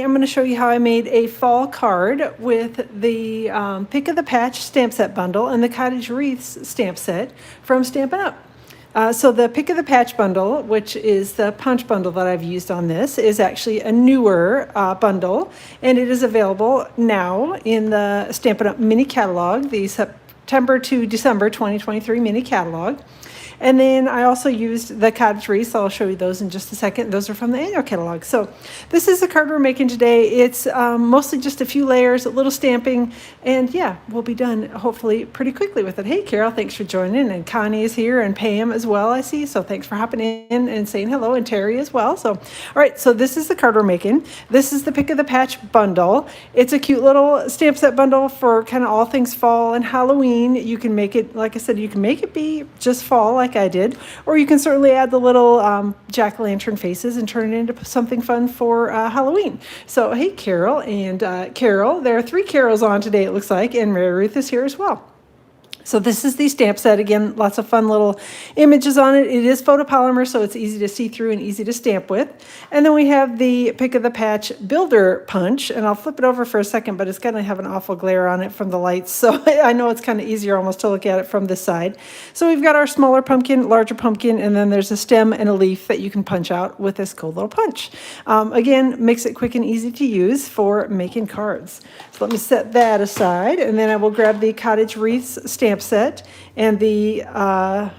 I'm going to show you how I made a fall card with the Pick of the Patch stamp set bundle and the Cottage Wreaths stamp set from Stampin' Up. So the Pick of the Patch bundle, which is the punch bundle that I've used on this, is actually a newer bundle, and it is available now in the Stampin' Up mini catalog, the September to December 2023 mini catalog. And then I also used the cottage wreaths, so I'll show you those in just a second. Those are from the annual catalog. So this is the card we're making today. It's mostly just a few layers, a little stamping, and yeah, we'll be done hopefully pretty quickly with it. Hey, Carol, thanks for joining, and Connie is here, and Pam as well, I see. So thanks for hopping in and saying hello, and Terry as well. So, all right, so this is the card we're making. This is the Pick of the Patch bundle. It's a cute little stamp set bundle for kind of all things fall and Halloween. You can make it, like I said, you can make it be just fall, like I did, or you can certainly add the little jack-o'-lantern faces and turn it into something fun for Halloween. So hey, Carol, and Carol, there are 3 Carols on today, it looks like, and Mary Ruth is here as well. So this is the stamp set. Again, lots of fun little images on it. It is photopolymer, so it's easy to see through and easy to stamp with. And then we have the Pick of the Patch Builder Punch, and I'll flip it over for a second, but it's going to have an awful glare on it from the lights, so I know it's kind of easier almost to look at it from this side. So we've got our smaller pumpkin, larger pumpkin, and then there's a stem and a leaf that you can punch out with this cool little punch. Again, makes it quick and easy to use for making cards. So let me set that aside, and then I will grab the Cottage Wreaths stamp set and the I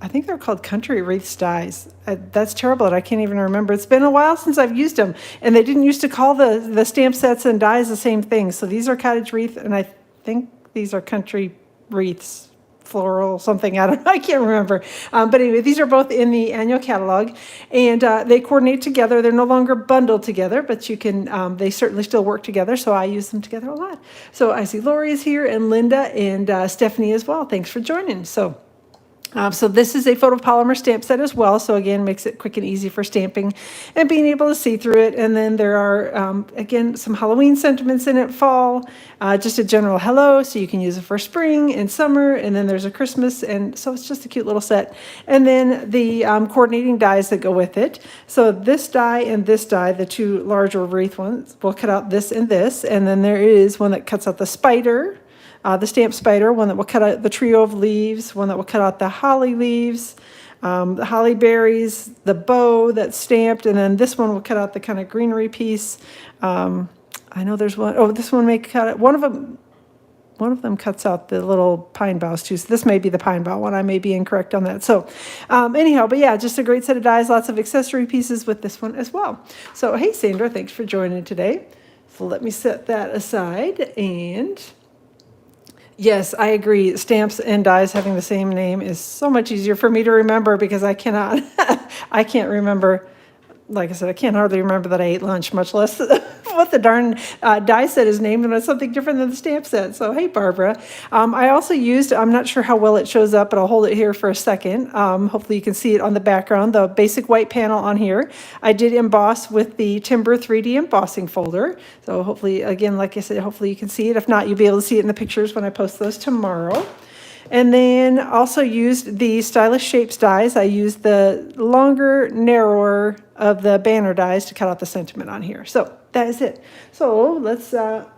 think they're called Country Wreaths dies. That's terrible that I can't even remember. It's been a while since I've used them, and they didn't used to call the stamp sets and dies the same thing. So these are Cottage Wreath, and I think these are Country Wreaths floral something, I don't know, I can't remember, but anyway, these are both in the annual catalog, and they coordinate together. They're no longer bundled together, but you can they certainly still work together, so I use them together a lot. So I see Lori is here, and Linda, and Stephanie as well. Thanks for joining. So this is a photopolymer stamp set as well. So again, makes it quick and easy for stamping and being able to see through it. And then there are, again, some Halloween sentiments in it, fall, just a general hello. So you can use it for spring and summer. And then there's a Christmas. And so it's just a cute little set. And then the coordinating dies that go with it. So this die and this die, the 2 larger wreath ones, will cut out this and this. And then there is one that cuts out the spider, the stamp spider, one that will cut out the trio of leaves, one that will cut out the holly leaves, the holly berries, the bow that's stamped, and then this one will cut out the kind of greenery piece. I know there's one, oh, this one may cut it, one of them cuts out the little pine boughs too, so this may be the pine bough one. I may be incorrect on that. So anyhow, but yeah, just a great set of dies, lots of accessory pieces with this one as well. So hey, Sandra, thanks for joining today. So let me set that aside, and yes, I agree. Stamps and dies having the same name is so much easier for me to remember, because I cannot, I can't remember, like I said, I can't hardly remember that I ate lunch, much less what the darn die set is named, and it's something different than the stamp set. So, hey, Barbara. I also used, I'm not sure how well it shows up, but I'll hold it here for a second. Hopefully you can see it on the background, the basic white panel on here. I did emboss with the Timber 3D embossing folder. So hopefully, again, like I said, hopefully you can see it. If not, you'll be able to see it in the pictures when I post those tomorrow. And then also used the Stylish Shapes dies. I used the longer, narrower of the banner dies to cut out the sentiment on here. So that is it. So let's, oh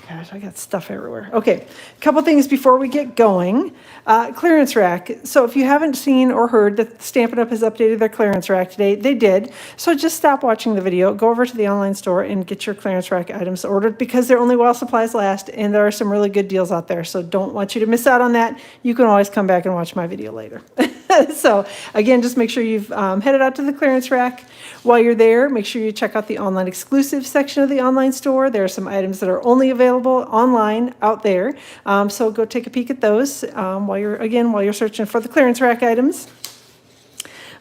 gosh, I got stuff everywhere. Okay, a couple things before we get going. Clearance rack. So if you haven't seen or heard that Stampin' Up! Has updated their clearance rack today, they did. So just stop watching the video, go over to the online store and get your clearance rack items ordered, because they're only while supplies last, and there are some really good deals out there. So don't want you to miss out on that. You can always come back and watch my video later. So again, just make sure you've headed out to the clearance rack. While you're there, make sure you check out the online exclusive section of the online store. There are some items that are only available online out there. So go take a peek at those while you're searching for the clearance rack items.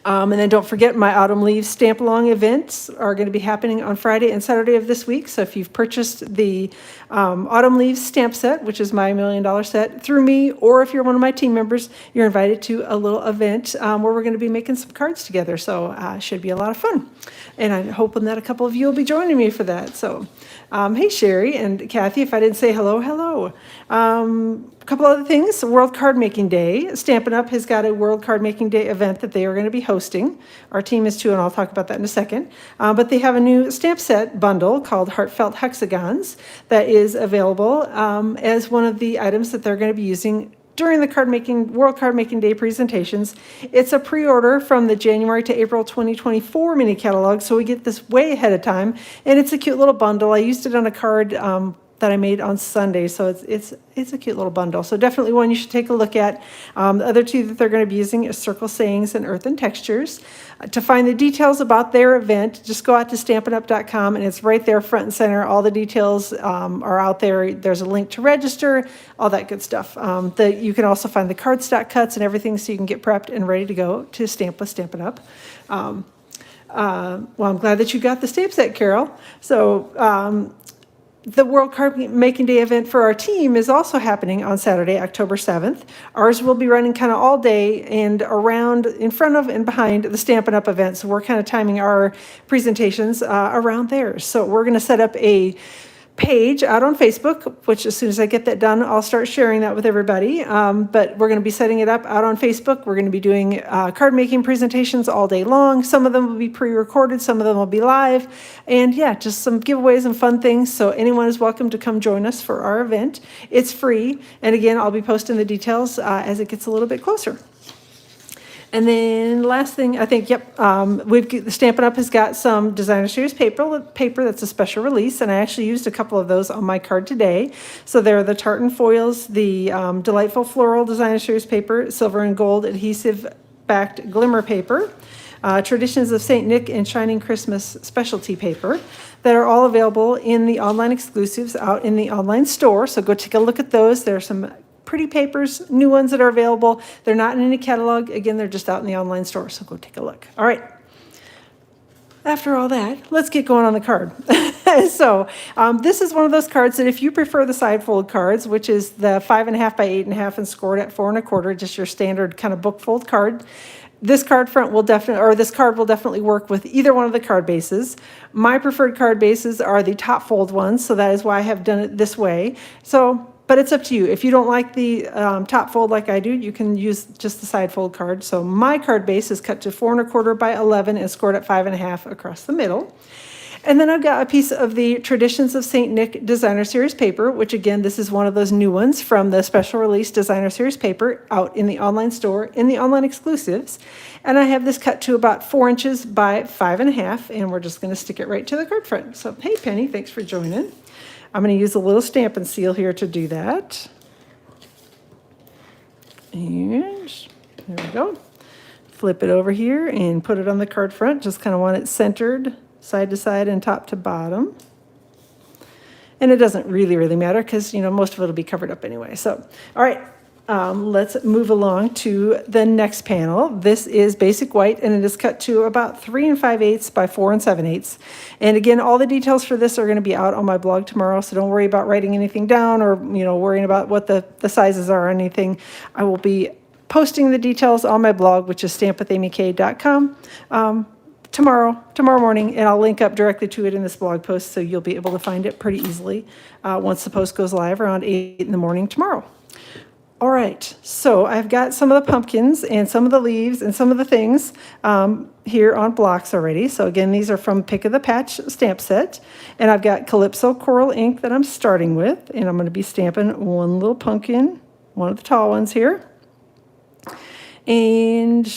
And then don't forget, my Autumn Leaves Stamp Along events are going to be happening on Friday and Saturday of this week. So if you've purchased the Autumn Leaves stamp set, which is my $1 million set, through me, or if you're one of my team members, you're invited to a little event where we're going to be making some cards together. So it should be a lot of fun. And I'm hoping that a couple of you will be joining me for that. So hey, Sherry and Kathy, if I didn't say hello, hello. couple other things. World Card Making Day. Stampin' Up! Has got a World Card Making Day event that they are going to be hosting. posting. Our team is too, and I'll talk about that in a second. But they have a new stamp set bundle called Heartfelt Hexagons that is available as one of the items that they're going to be using during the World Card Making Day presentations. It's a pre-order from the January to April 2024 mini catalog, so we get this way ahead of time, and it's a cute little bundle. I used it on a card that I made on Sunday, so it's a cute little bundle. So definitely one you should take a look at. The other two that they're going to be using is Circle Sayings and Earth and Textures. To find the details about their event, just go out to stampinup.com, and it's right there front and center. All the details are out there. There's a link to register, all that good stuff. You can also find the cardstock cuts and everything, so you can get prepped and ready to go to stamp with Stampin' Up. Well, I'm glad that you got the stamp set, Carol. So the World Card Making Day event for our team is also happening on Saturday, October 7th. Ours will be running kind of all day and around, in front of and behind the Stampin' Up! Event. So we're kind of timing our presentations around theirs. So we're going to set up a page out on Facebook, which as soon as I get that done, I'll start sharing that with everybody. But we're going to be setting it up out on Facebook. We're going to be doing card making presentations all day long. Some of them will be pre-recorded, some of them will be live. And yeah, just some giveaways and fun things. So anyone is welcome to come join us for our event. It's free. And again, I'll be posting the details as it gets a little bit closer. And then last thing, I think, Stampin' Up! Has got some Designer Series paper that's a special release, and I actually used a couple of those on my card today. So there are the tartan foils, the Delightful Floral Designer Series paper, silver and gold adhesive-backed glimmer paper, Traditions of St. Nick and Shining Christmas specialty paper that are all available in the online exclusives out in the online store. So go take a look at those. There are some pretty papers, new ones that are available. They're not in any catalog. Again, they're just out in the online store, so go take a look. All right. After all that, let's get going on the card. So this is one of those cards that if you prefer the side fold cards, which is the 5.5 by 8.5 and scored at 4 1/4, just your standard kind of book fold card, this card will definitely work with either one of the card bases. My preferred card bases are the top fold ones, so that is why I have done it this way. But it's up to you. If you don't like the top fold like I do, you can use just the side fold card. So my card base is cut to 4 1/4 by 11 and scored at 5.5 across the middle. And then I've got a piece of the Traditions of St. Nick Designer Series paper, which again, this is one of those new ones from the special release Designer Series paper out in the online store, in the online exclusives. And I have this cut to about 4 inches by 5.5, and we're just gonna stick it right to the card front. So, hey Penny, thanks for joining. I'm going to use a little Stampin' Seal here to do that. And there we go. Flip it over here and put it on the card front. Just kind of want it centered side to side and top to bottom. And it doesn't really matter because, most of it will be covered up anyway. So, all right. Let's move along to the next panel. This is basic white, and it is cut to about 3 5/8 by 4 7/8. And again, all the details for this are going to be out on my blog tomorrow, so don't worry about writing anything down or worrying about what the sizes are or anything. I will be posting the details on my blog, which is stampwithamyk.com. Tomorrow morning, and I'll link up directly to it in this blog post, so you'll be able to find it pretty easily once the post goes live around 8 in the morning tomorrow. All right, so I've got some of the pumpkins and some of the leaves and some of the things here on blocks already. So again, these are from Pick of the Patch stamp set. And I've got Calypso Coral ink that I'm starting with. And I'm going to be stamping one little pumpkin, one of the tall ones here. And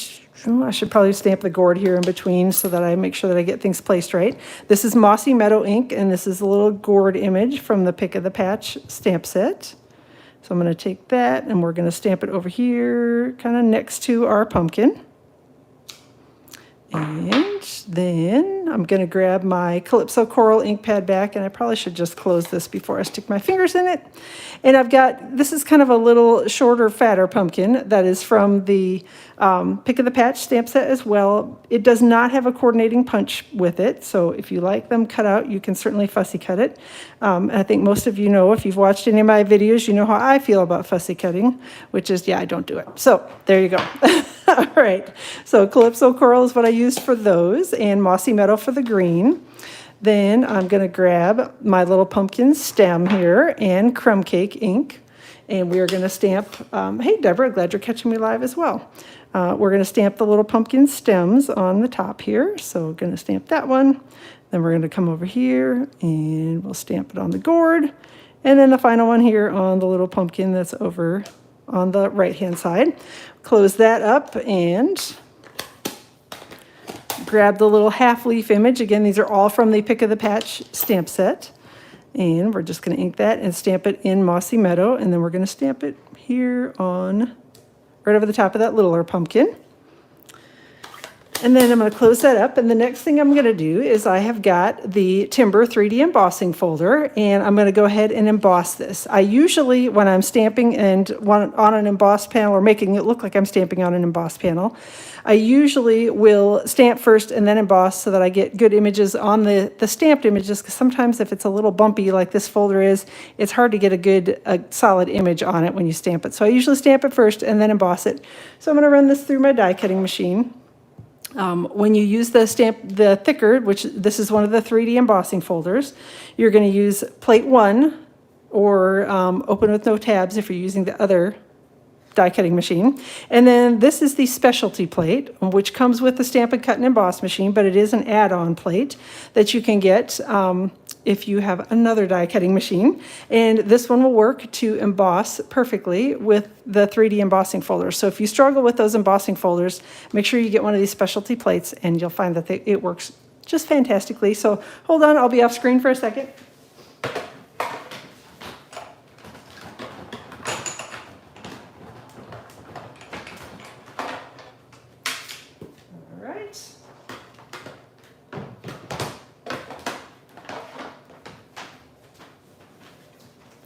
I should probably stamp the gourd here in between so that I make sure that I get things placed right. This is Mossy Meadow ink, and this is a little gourd image from the Pick of the Patch stamp set. So I'm going to take that and we're going to stamp it over here, kind of next to our pumpkin. And then I'm going to grab my Calypso Coral ink pad back, and I probably should just close this before I stick my fingers in it. And I've got, this is kind of a little shorter, fatter pumpkin that is from the Pick of the Patch stamp set as well. It does not have a coordinating punch with it, so if you like them cut out, you can certainly fussy cut it. I think most of you know, if you've watched any of my videos, you know how I feel about fussy cutting, which is, I don't do it. So there you go. All right, so Calypso Coral is what I used for those, and Mossy Meadow for the green. Then I'm going to grab my little pumpkin stem here and Crumb Cake ink, And we are going to stamp, hey Deborah, glad you're catching me live as well. We're going to stamp the little pumpkin stems on the top here. So we're going to stamp that one. Then we're going to come over here and we'll stamp it on the gourd. And then the final one here on the little pumpkin that's over on the right-hand side. Close that up and grab the little half leaf image. Again, these are all from the Pick of the Patch stamp set. And we're just going to ink that and stamp it in Mossy Meadow. And then we're going to stamp it here on, right over the top of that littler pumpkin. And then I'm going to close that up. And the next thing I'm going to do is I have got the Timber 3D embossing folder, and I'm going to go ahead and emboss this. I usually, when I'm stamping and on an embossed panel or making it look like I'm stamping on an embossed panel, I usually will stamp first and then emboss so that I get good images on the stamped images, because sometimes if it's a little bumpy like this folder is, it's hard to get a solid image on it when you stamp it. So I usually stamp it first and then emboss it. So I'm going to run this through my die cutting machine. When you use the thicker, which this is one of the 3D embossing folders, you're going to use plate 1 or open with no tabs if you're using the other die cutting machine. And then this is the specialty plate, which comes with the Stampin' Cut and Emboss machine, but it is an add-on plate that you can get if you have another die cutting machine. And this one will work to emboss perfectly with the 3D embossing folder. So if you struggle with those embossing folders, make sure you get one of these specialty plates and you'll find that it works just fantastically. So hold on, I'll be off screen for a second.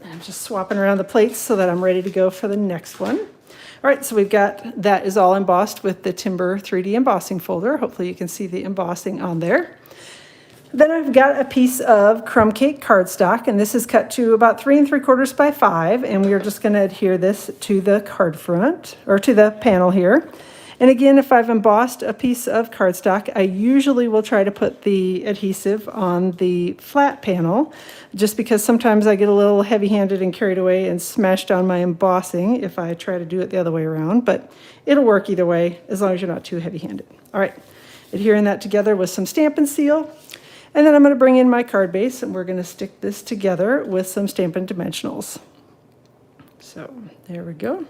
I'm just swapping around the plates so that I'm ready to go for the next one. All right, so we've got, that is all embossed with the Timber 3D embossing folder. Hopefully you can see the embossing on there. Then I've got a piece of crumb cake cardstock, and this is cut to about 3 3/4 by 5, and we are just going to adhere this to the card front, or to the panel here. And again, if I've embossed a piece of cardstock, I usually will try to put the adhesive on the flat panel, just because sometimes I get a little heavy-handed and carried away and smash down my embossing if I try to do it the other way around, but it'll work either way as long as you're not too heavy-handed. All right, adhering that together with some Stampin' Seal, and then I'm going to bring in my card base, and we're going to stick this together with some Stampin' Dimensionals. So there we go.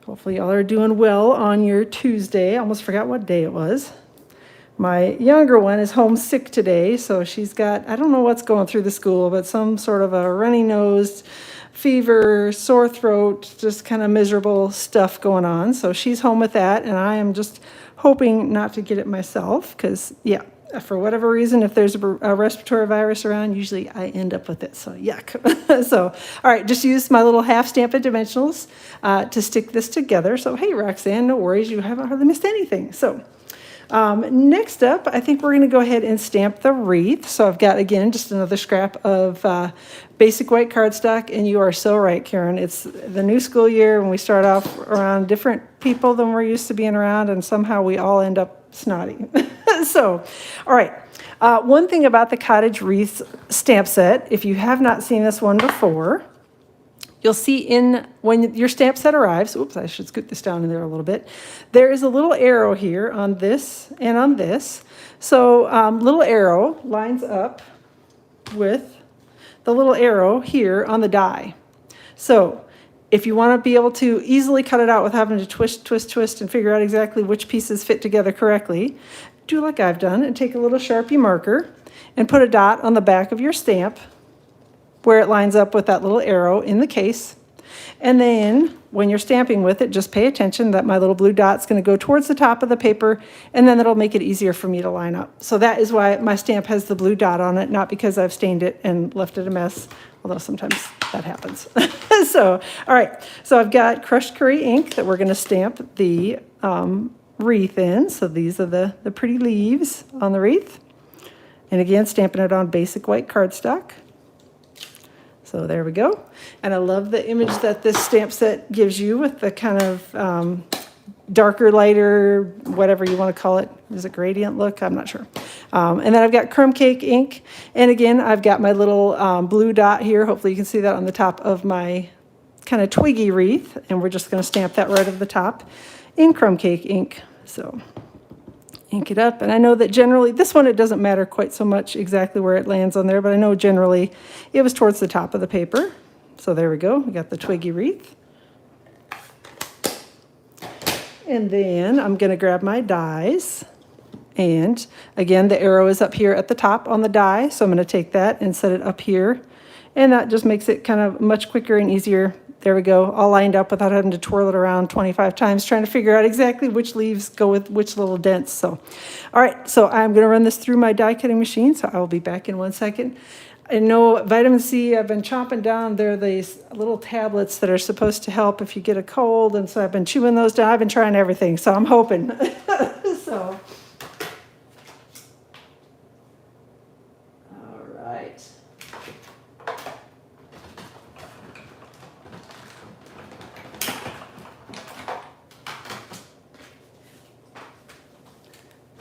Hopefully y'all are doing well on your Tuesday. I almost forgot what day it was. My younger one is homesick today, so she's got, I don't know what's going through the school, but some sort of a runny nose, fever, sore throat, just kind of miserable stuff going on. So she's home with that, and I am just hoping not to get it myself, because, yeah, for whatever reason, if there's a respiratory virus around, usually I end up with it, so yuck. So, all right, just use my little half Stampin' Dimensionals to stick this together. So, hey, Roxanne, no worries, you haven't hardly missed anything. So, next up, I think we're going to go ahead and stamp the wreath. So I've got, again, just another scrap of basic white cardstock, and you are so right, Karen. It's the new school year when we start off around different people than we're used to being around, and somehow we all end up snotty. So, all right. One thing about the Cottage Wreath stamp set, if you have not seen this one before, you'll see when your stamp set arrives, oops, I should scoot this down in there a little bit, there is a little arrow here on this and on this. So little arrow lines up with the little arrow here on the die. So if you want to be able to easily cut it out without having to twist, and figure out exactly which pieces fit together correctly, do like I've done and take a little Sharpie marker and put a dot on the back of your stamp where it lines up with that little arrow in the case. And then when you're stamping with it, just pay attention that my little blue dot's going to go towards the top of the paper, and then that'll make it easier for me to line up. So that is why my stamp has the blue dot on it, not because I've stained it and left it a mess, although sometimes that happens. So, all right, so I've got crushed curry ink that we're going to stamp the wreath in. So these are the pretty leaves on the wreath. And again, stamping it on basic white cardstock. So there we go. And I love the image that this stamp set gives you with the kind of darker, lighter, whatever you want to call it. Is it gradient look? I'm not sure. And then I've got crumb cake ink. And again, I've got my little blue dot here. Hopefully you can see that on the top of my kind of twiggy wreath, and we're just going to stamp that right over the top in crumb cake ink. So ink it up, and I know that generally, this one it doesn't matter quite so much exactly where it lands on there, but I know generally it was towards the top of the paper. So there we go, we got the twiggy wreath. And then I'm going to grab my dies, and again the arrow is up here at the top on the die, so I'm going to take that and set it up here, and that just makes it kind of much quicker and easier. There we go, all lined up without having to twirl it around 25 times trying to figure out exactly which leaves go with which little dents. So, all right, so I'm going to run this through my die cutting machine, so I will be back in 1 second. I know vitamin C, I've been chomping down. There are these little tablets that are supposed to help if you get a cold, and so I've been chewing those down. I've been trying everything, so I'm hoping. So, all right.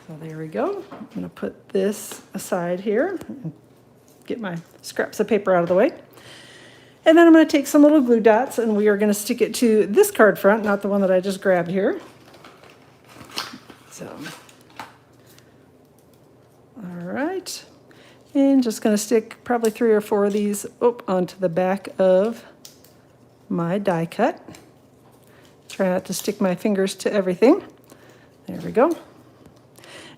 So there we go. I'm going to put this aside here and get my scraps of paper out of the way. And then I'm going to take some little glue dots, and we are going to stick it to this card front, not the one that I just grabbed here. So, all right. And just going to stick probably 3 or 4 of these onto the back of my die cut. Try not to stick my fingers to everything. There we go.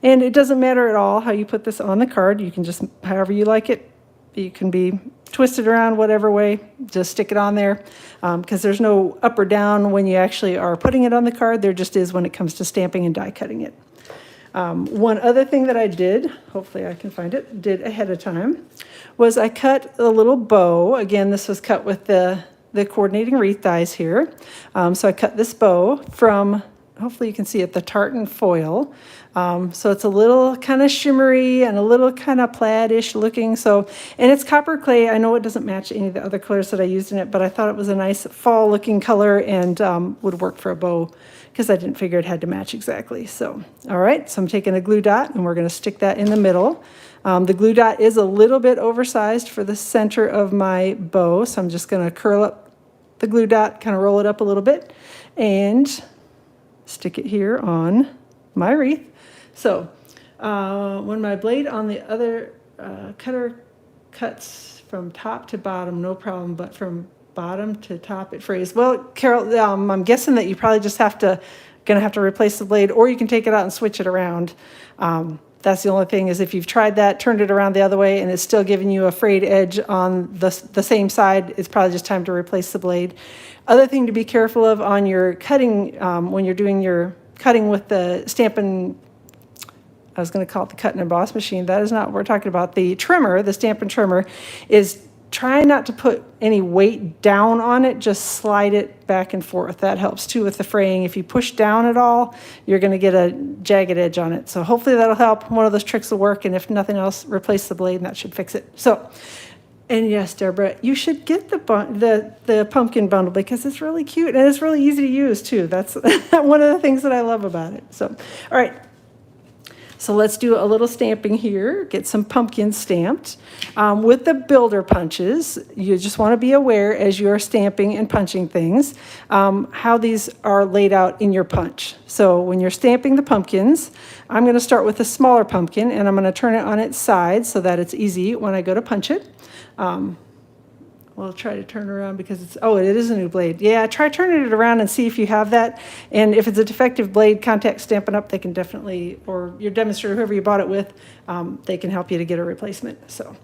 And it doesn't matter at all how you put this on the card. You can just, however you like it, you can be twisted around whatever way, just stick it on there, because there's no up or down when you actually are putting it on the card. There just is when it comes to stamping and die cutting it. One other thing that I did, hopefully I can find it, did ahead of time, was I cut a little bow. Again, this was cut with the coordinating wreath dies here. So I cut this bow from, hopefully you can see it, the tartan foil. So it's a little kind of shimmery and a little kind of plaid-ish looking. So, and it's copper clay. I know it doesn't match any of the other colors that I used in it, but I thought it was a nice fall looking color and would work for a bow because I didn't figure it had to match exactly. So, all right, so I'm taking a glue dot and we're going to stick that in the middle. The glue dot is a little bit oversized for the center of my bow, so I'm just going to curl up the glue dot, kind of roll it up a little bit, and stick it here on my wreath. So when my blade on the other cutter cuts from top to bottom, no problem, but from bottom to top it frays. Well, Carol, I'm guessing that you probably just gonna have to replace the blade, or you can take it out and switch it around. That's the only thing, is if you've tried that, turned it around the other way, and it's still giving you a frayed edge on the same side, it's probably just time to replace the blade. Other thing to be careful of on your cutting, when you're doing your cutting with the Stampin', I was going to call it the cut and emboss machine. That is not what we're talking about. The trimmer, the Stampin' trimmer, is try not to put any weight down on it. Just slide it back and forth. That helps too with the fraying. If you push down at all, you're going to get a jagged edge on it. So hopefully that'll help. One of those tricks will work. And if nothing else, replace the blade and that should fix it. So, and yes, Deborah, you should get the pumpkin bundle because it's really cute and it's really easy to use too. That's one of the things that I love about it. So, all right. So let's do a little stamping here, get some pumpkins stamped. With the builder punches, you just want to be aware as you're stamping and punching things, how these are laid out in your punch. So when you're stamping the pumpkins, I'm going to start with a smaller pumpkin and I'm going to turn it on its side so that it's easy when I go to punch it. We'll try to turn it around because it is a new blade. Yeah, try turning it around and see if you have that. And if it's a defective blade, contact Stampin' Up. They can definitely, or your demonstrator, whoever you bought it with, they can help you to get a replacement. So,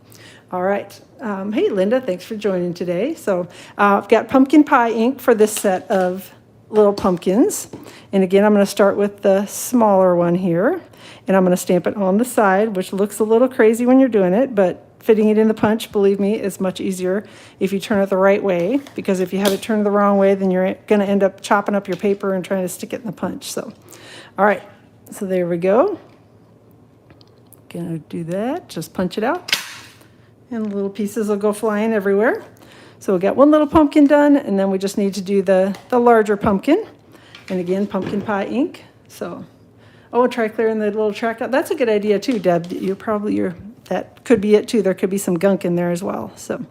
all right. Hey, Linda, thanks for joining today. So I've got pumpkin pie ink for this set of little pumpkins. And again, I'm going to start with the smaller one here. And I'm going to stamp it on the side, which looks a little crazy when you're doing it, but fitting it in the punch, believe me, is much easier if you turn it the right way, because if you have it turned the wrong way, then you're going to end up chopping up your paper and trying to stick it in the punch. So, all right, so there we go. Gonna do that, just punch it out, and the little pieces will go flying everywhere. So we got one little pumpkin done, and then we just need to do the larger pumpkin. And again, pumpkin pie ink. So, try clearing the little track out. That's a good idea too, Deb. That could be it too. There could be some gunk in there as well. So,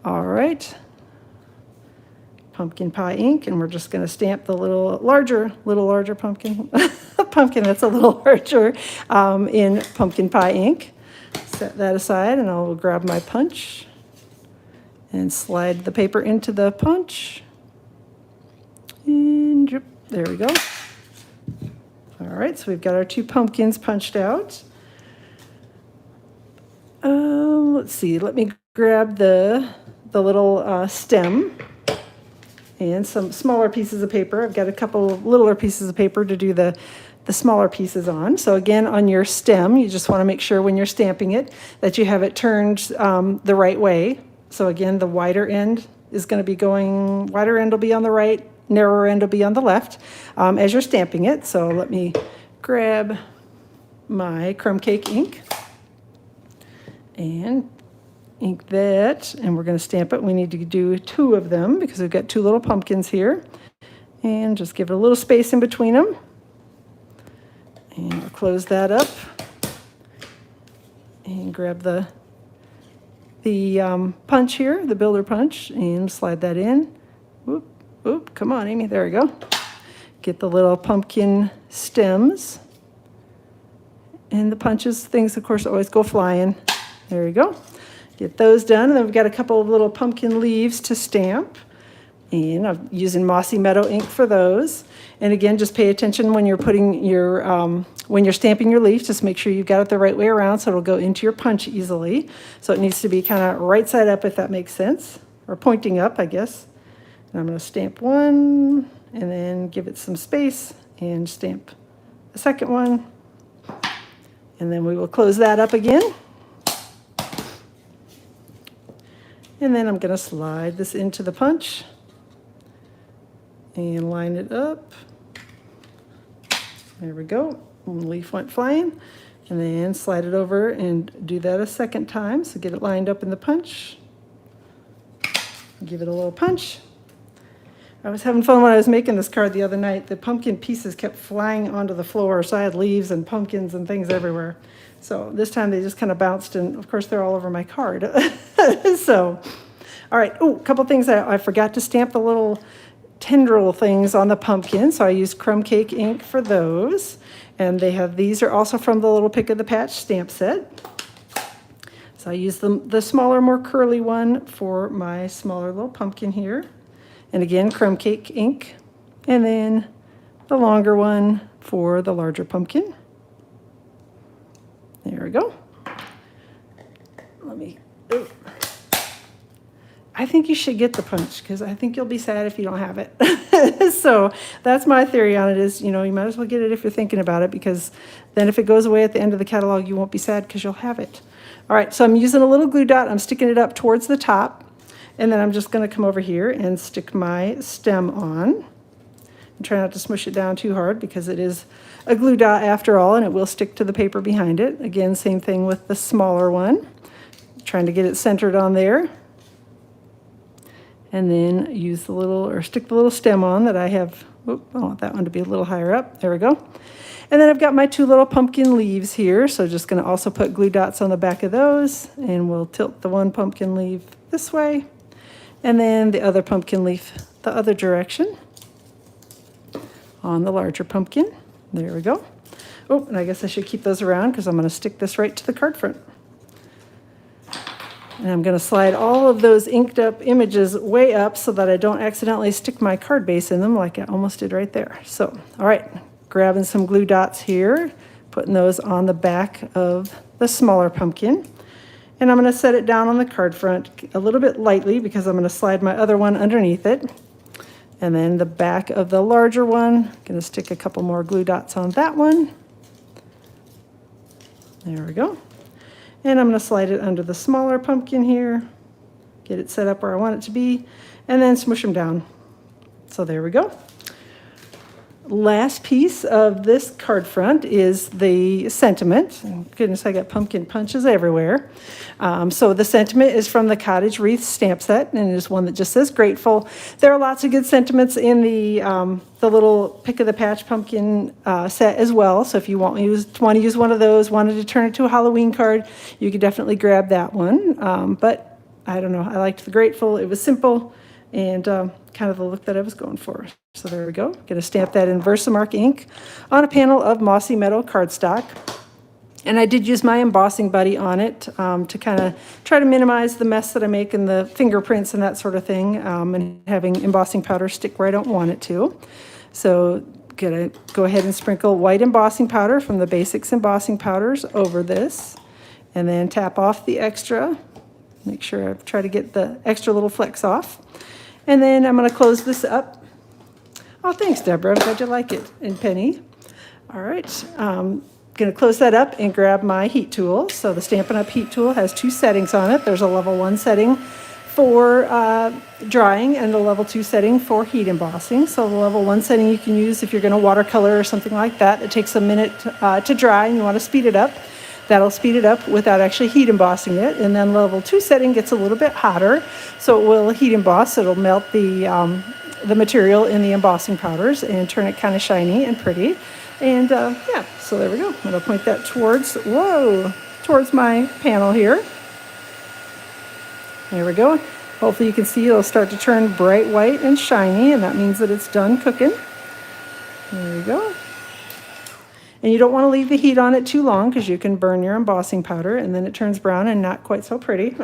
all right. pumpkin pie ink, and we're just going to stamp the little larger pumpkin, pumpkin that's a little larger in pumpkin pie ink. Set that aside, and I'll grab my punch and slide the paper into the punch. And there we go. All right, so we've got our 2 pumpkins punched out. Let's see, let me grab the little stem and some smaller pieces of paper. I've got a couple of littler pieces of paper to do the smaller pieces on. So again, on your stem, you just want to make sure when you're stamping it that you have it turned the right way. So again, the wider end is going to be going, wider end will be on the right, narrower end will be on the left as you're stamping it. So let me grab my crumb cake ink and ink that, and we're going to stamp it. We need to do 2 of them because we've got 2 little pumpkins here, and just give it a little space in between them. And we'll close that up and grab the punch here, the builder punch, and slide that in. Whoop, whoop, come on, Amy, there we go. Get the little pumpkin stems, and the punches, things of course always go flying. There you go. Get those done, and then we've got a couple of little pumpkin leaves to stamp, and I'm using Mossy Meadow ink for those. And again, just pay attention when you're putting your when you're stamping your leaf. Just make sure you've got it the right way around so it'll go into your punch easily. So it needs to be kind of right side up, if that makes sense, or pointing up, I guess. And I'm going to stamp one, and then give it some space, and stamp the second one, and then we will close that up again. And then I'm going to slide this into the punch and line it up. There we go. And the leaf went flying. And then slide it over and do that a second time. So get it lined up in the punch. Give it a little punch. I was having fun when I was making this card the other night. The pumpkin pieces kept flying onto the floor, so I had leaves and pumpkins and things everywhere. So this time they just kind of bounced, and of course they're all over my card. So, all right. Oh, a couple things. I forgot to stamp the little tendril things on the pumpkin, so I used crumb cake ink for those. And these are also from the little Pick of the Patch stamp set. So I used the smaller, more curly one for my smaller little pumpkin here. And again, crumb cake ink. And then the longer one for the larger pumpkin. There we go. I think you should get the punch because I think you'll be sad if you don't have it. So that's my theory on it is, you might as well get it if you're thinking about it, because then if it goes away at the end of the catalog, you won't be sad because you'll have it. All right, so I'm using a little glue dot. I'm sticking it up towards the top, and then I'm just going to come over here and stick my stem on. And try not to smush it down too hard because it is a glue dot after all, and it will stick to the paper behind it. Again, same thing with the smaller one. Trying to get it centered on there. And then stick the little stem on that I have. Oop, I want that one to be a little higher up. There we go. And then I've got my 2 little pumpkin leaves here. So just going to also put glue dots on the back of those. And we'll tilt the one pumpkin leaf this way. And then the other pumpkin leaf the other direction on the larger pumpkin. There we go. Oh, and I guess I should keep those around because I'm going to stick this right to the card front. And I'm going to slide all of those inked up images way up so that I don't accidentally stick my card base in them like I almost did right there. So, all right, grabbing some glue dots here, putting those on the back of the smaller pumpkin. And I'm going to set it down on the card front a little bit lightly because I'm going to slide my other one underneath it. And then the back of the larger one, I'm going to stick a couple more glue dots on that one. There we go. And I'm going to slide it under the smaller pumpkin here, get it set up where I want it to be, and then smush them down. So there we go. Last piece of this card front is the sentiment. And goodness, I got pumpkin punches everywhere. So the sentiment is from the Cottage Wreath stamp set, and it is one that just says grateful. There are lots of good sentiments in the little Pick of the Patch pumpkin set as well. So if you want to use one of those, wanted to turn it to a Halloween card, you could definitely grab that one. But I don't know, I liked the grateful. It was simple, and kind of the look that I was going for. So there we go. Going to stamp that in Versamark ink on a panel of Mossy Meadow cardstock. And I did use my embossing buddy on it to kind of try to minimize the mess that I make in the fingerprints and that sort of thing, and having embossing powder stick where I don't want it to. So gonna go ahead and sprinkle white embossing powder from the Basics embossing powders over this, and then tap off the extra. Make sure I try to get the extra little flecks off. And then I'm gonna close this up. Oh, thanks, Deborah. I'm glad you like it. And Penny. All right. Going to close that up and grab my heat tool. So the Stampin' Up! Heat tool has 2 settings on it. There's a level 1 setting for drying and a level 2 setting for heat embossing. So the level 1 setting you can use if you're going to watercolor or something like that. It takes a minute to dry and you want to speed it up. That'll speed it up without actually heat embossing it. And then level 2 setting gets a little bit hotter, so it will heat emboss. It'll melt the material in the embossing powders and turn it kind of shiny and pretty. And yeah, so there we go. I'm going to point that towards my panel here. There we go. Hopefully you can see it'll start to turn bright white and shiny, and that means that it's done cooking. There we go. And you don't want to leave the heat on it too long because you can burn your embossing powder and then it turns brown and not quite so pretty.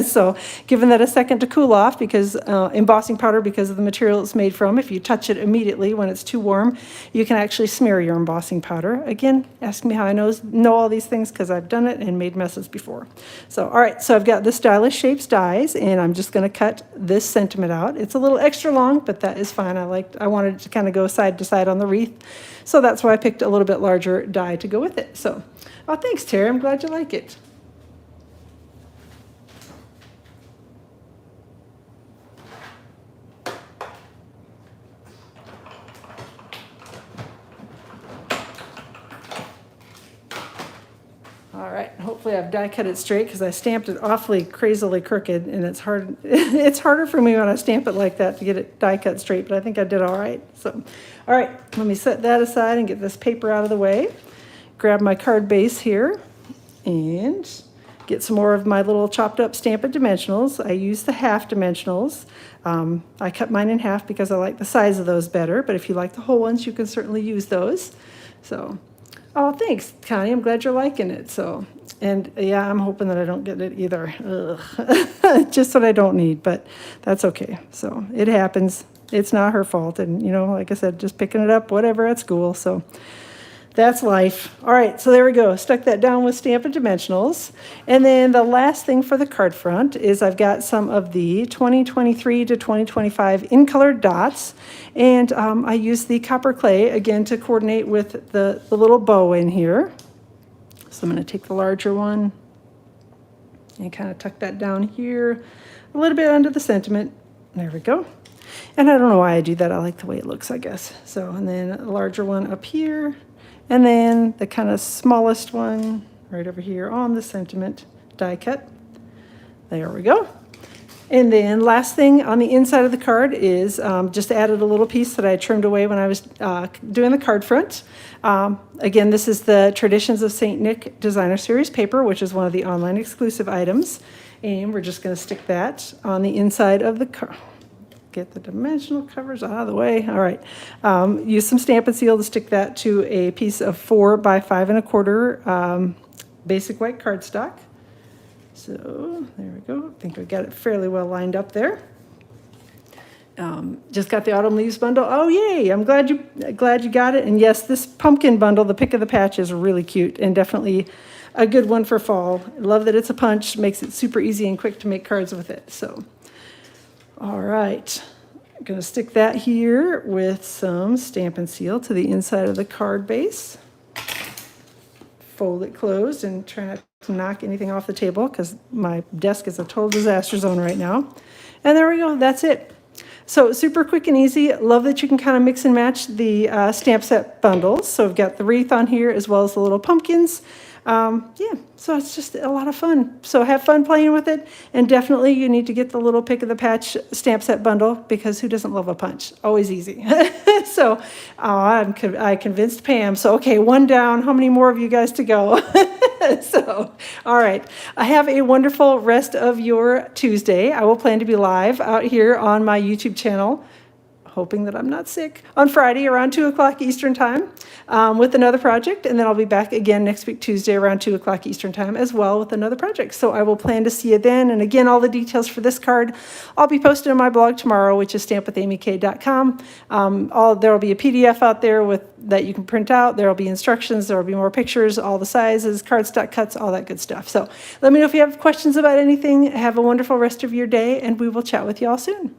So giving that a second to cool off, because embossing powder, because of the material it's made from, if you touch it immediately when it's too warm, you can actually smear your embossing powder. Again, ask me how I know all these things, because I've done it and made messes before. So, all right, so I've got the Stylish Shapes dies, and I'm just going to cut this sentiment out. It's a little extra long, but that is fine. I wanted it to kind of go side to side on the wreath, so that's why I picked a little bit larger die to go with it. So, oh, thanks, Terry. I'm glad you like it. All right, hopefully I've die cut it straight, because I stamped it awfully crazily crooked, and it's hard. It's harder for me when I stamp it like that to get it die cut straight, but I think I did all right. So, all right, let me set that aside and get this paper out of the way. Grab my card base here and get some more of my little chopped up Stampin' dimensionals. I use the half dimensionals. I cut mine in half because I like the size of those better, but if you like the whole ones, you can certainly use those. So, oh, thanks, Connie. I'm glad you're liking it. So, and yeah, I'm hoping that I don't get it either. Ugh. Just what I don't need, but that's okay. So it happens. It's not her fault. And, you know, like I said, just picking it up, whatever, at school. So that's life. All right, so there we go. Stuck that down with Stampin' Dimensionals. And then the last thing for the card front is I've got some of the 2023 to 2025 in color dots. And I use the copper clay, again, to coordinate with the little bow in here. So I'm going to take the larger one and kind of tuck that down here, a little bit under the sentiment. There we go. And I don't know why I do that. I like the way it looks, I guess. So, and then a larger one up here. And then the kind of smallest one right over here on the sentiment die cut. There we go. And then last thing on the inside of the card is just added a little piece that I trimmed away when I was doing the card front. Again, this is the Traditions of St. Nick Designer Series paper, which is one of the online exclusive items. And we're just going to stick that on the inside of the card. Get the dimensional covers out of the way. All right. Use some Stampin' Seal to stick that to a piece of 4 by 5 1/4 basic white cardstock. So there we go. I think we got it fairly well lined up there. Just got the autumn leaves bundle. Oh, yay. I'm glad you got it. And yes, this pumpkin bundle, the pick of the patch, is really cute and definitely a good one for fall. I love that it's a punch. Makes it super easy and quick to make cards with it. So, all right. I'm going to stick that here with some Stampin' Seal to the inside of the card base. Fold it closed and try not to knock anything off the table, because my desk is a total disaster zone right now. And there we go. That's it. So super quick and easy. Love that you can kind of mix and match the stamp set bundles. So I've got the wreath on here as well as the little pumpkins. Yeah, so it's just a lot of fun. So have fun playing with it, and definitely you need to get the little pick of the patch stamp set bundle, because who doesn't love a punch? Always easy. So I convinced Pam. So okay, one down. How many more of you guys to go? So, all right. I have a wonderful rest of your Tuesday. I will plan to be live out here on my YouTube channel, hoping that I'm not sick, on Friday around 2 o'clock Eastern Time with another project. And then I'll be back again next week, Tuesday, around 2 o'clock Eastern Time as well with another project. So I will plan to see you then. And again, all the details for this card, I'll be posted on my blog tomorrow, which is stampwithamyk.com. There will be a PDF out there that you can print out. There will be instructions. There will be more pictures, all the sizes, cardstock cuts, all that good stuff. So let me know if you have questions about anything. Have a wonderful rest of your day, and we will chat with you all soon.